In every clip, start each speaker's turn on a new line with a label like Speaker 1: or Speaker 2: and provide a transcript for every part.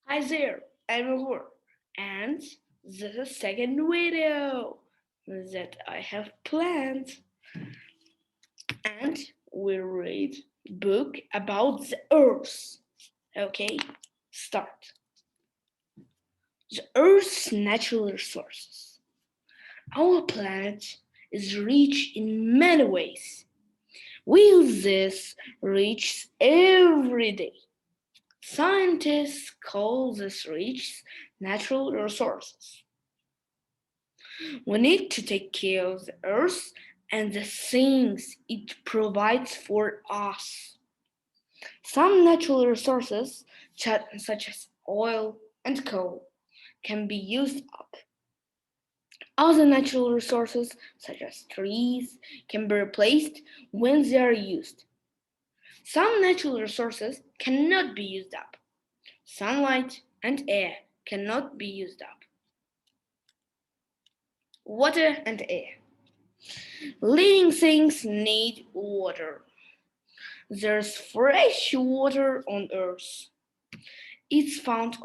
Speaker 1: Hi there, I'm Amor, and this is the second video that I have planned, and we read book about the Earth. Okay, start. The Earth's natural resources. Our planet is rich in many ways. We use this rich every day. Scientists call this rich natural resources. We need to take care of the earth and the things it provides for us. Some natural resources, such as oil and coal, can be used up. Other natural resources, such as trees, can be replaced when they are used. Some natural resources cannot be used up. Sunlight and air cannot be used up. Water and air. Living things need water. There's fresh water on Earth. It's found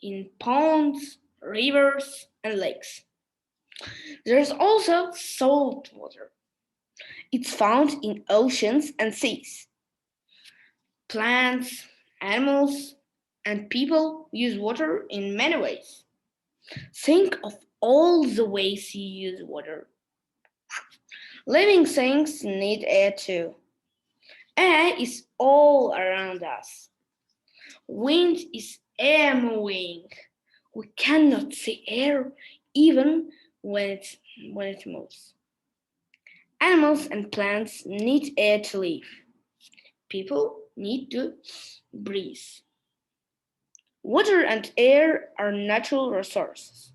Speaker 1: in ponds, rivers, and lakes. There's also salt water. It's found in oceans and seas. Plants, animals, and people use water in many ways. Think of all the ways you use water. Living things need air too. Air is all around us. Wind is air moving. We cannot see air even when it moves. Animals and plants need air to live. People need to breathe. Water and air are natural resources.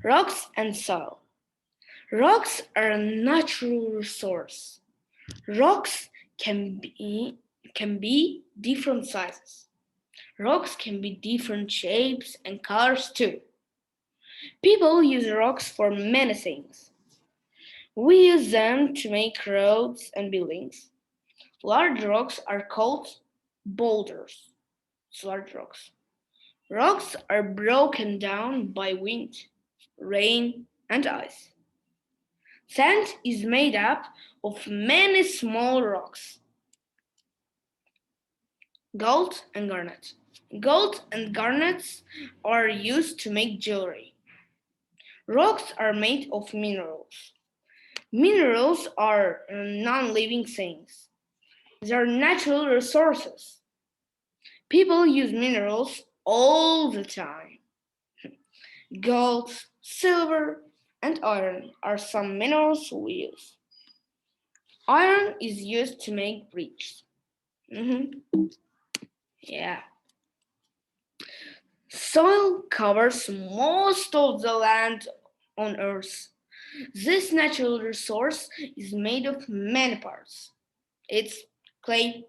Speaker 1: Rocks and soil. Rocks are a natural resource. Rocks can be different sizes. Rocks can be different shapes and colors too. People use rocks for many things. We use them to make roads and buildings. Large rocks are called boulders. It's large rocks. Rocks are broken down by wind, rain, and ice. Sand is made up of many small rocks. Gold and garnet. Gold and garnets are used to make jewelry. Rocks are made of minerals. Minerals are non-living things. They are natural resources. People use minerals all the time. Gold, silver, and iron are some minerals we use. Iron is used to make bridges. Yeah. Soil covers most of the land on Earth. This natural resource is made of many parts. It's clay,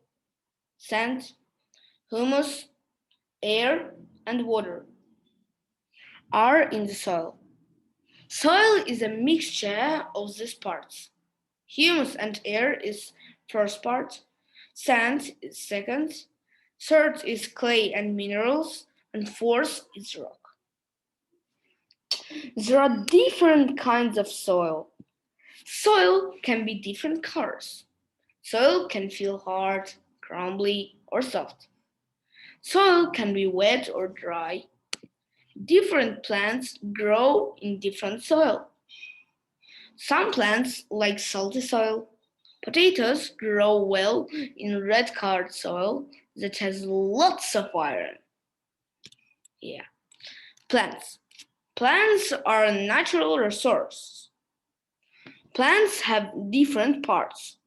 Speaker 1: sand, humus, air, and water are in the soil. Soil is a mixture of these parts. Humus and air is first part, sand is second, third is clay and minerals, and fourth is rock. There are different kinds of soil. Soil can be different colors. Soil can feel hard, crumbly, or soft. Soil can be wet or dry. Different plants grow in different soil. Some plants, like salty soil, potatoes, grow well in red-colored soil that has lots of iron. Yeah. Plants. Plants are a natural resource. Plants have different parts.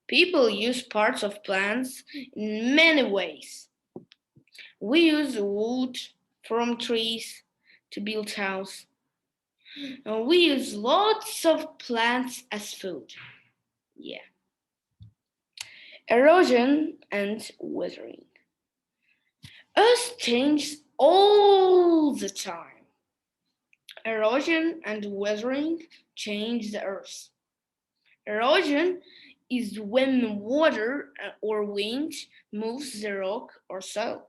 Speaker 1: People use parts of plants in many ways. We use wood from trees to build houses. We use lots of plants as food. Yeah. Erosion and weathering. Earth changes all the time. Erosion and weathering change the earth. Erosion is when water or wind moves the rock or soil.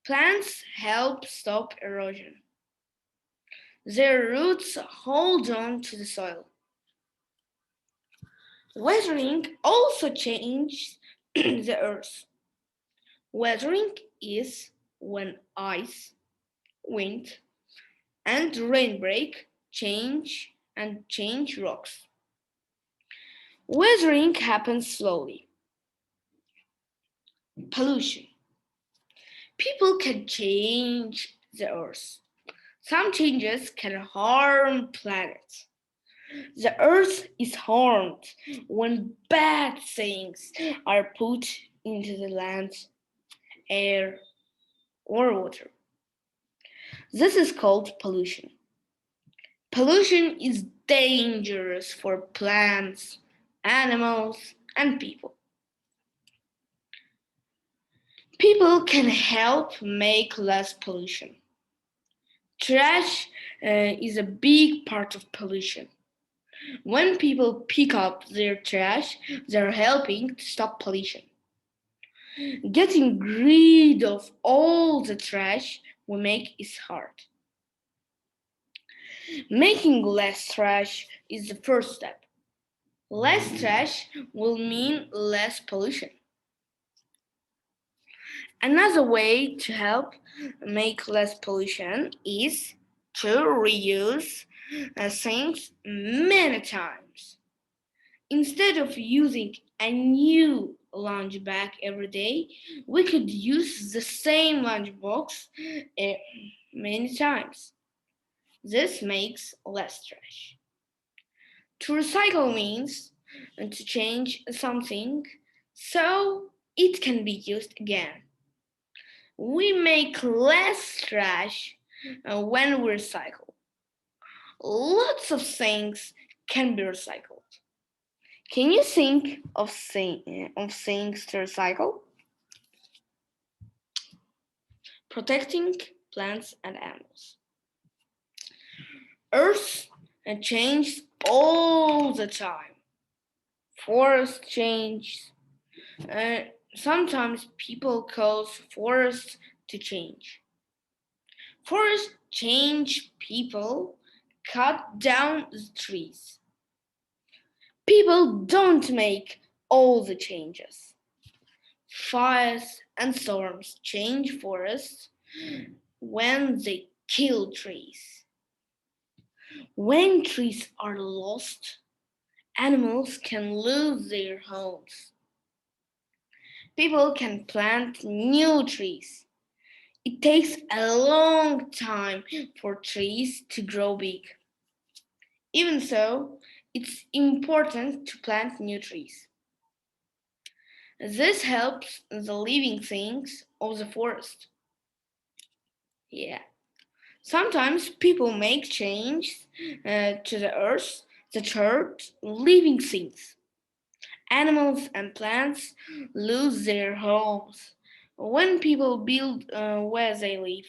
Speaker 1: Plants help stop erosion. Their roots hold on to the soil. Weathering also changes the earth. Weathering is when ice, wind, and rain break change rocks. Weathering happens slowly. Pollution. People can change the earth. Some changes can harm planet. The earth is harmed when bad things are put into the land, air, or water. This is called pollution. Pollution is dangerous for plants, animals, and people. People can help make less pollution. Trash is a big part of pollution. When people pick up their trash, they're helping to stop pollution. Getting rid of all the trash we make is hard. Making less trash is the first step. Less trash will mean less pollution. Another way to help make less pollution is to reuse things many times. Instead of using a new lunch bag every day, we could use the same lunchbox many times. This makes less trash. To recycle means to change something so it can be used again. We make less trash when we recycle. Lots of things can be recycled. Can you think of things to recycle? Protecting plants and animals. Earth changes all the time. Forest change. Sometimes people cause forests to change. Forests change people cut down the trees. People don't make all the changes. Fires and storms change forests when they kill trees. When trees are lost, animals can lose their homes. People can plant new trees. It takes a long time for trees to grow big. Even so, it's important to plant new trees. This helps the living things of the forest. Yeah. Sometimes people make changes to the earth that hurt living things. Animals and plants lose their homes when people build where they live.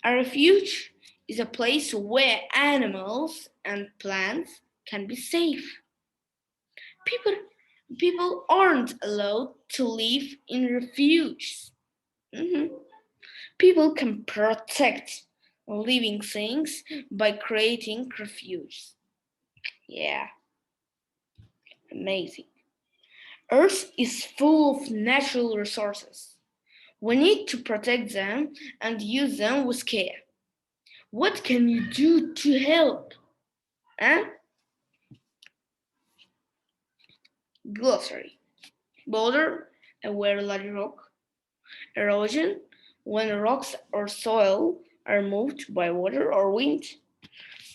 Speaker 1: A refuge is a place where animals and plants can be safe. People, people aren't allowed to live in refuges. Mhm. People can protect living things by creating refuges. Yeah, amazing. Earth is full of natural resources. We need to protect them and use them with care. What can you do to help? Huh? Glossary. Boulder, a very large rock. Erosion, when rocks or soil are moved by water or wind.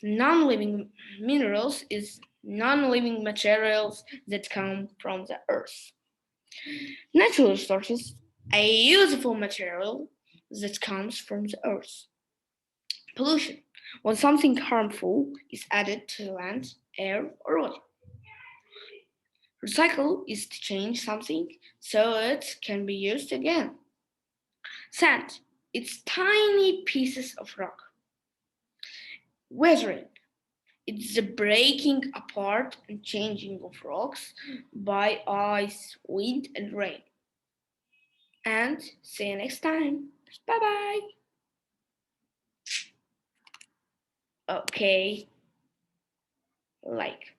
Speaker 1: Non-living minerals is non-living materials that come from the earth. Natural resources, a useful material that comes from the earth. Pollution, when something harmful is added to land, air, or water. Recycle is to change something so it can be used again. Sand, it's tiny pieces of rock. Weathering, it's the breaking apart and changing of rocks by ice, wind, and rain. And see you next time. Bye-bye. Okay. Like.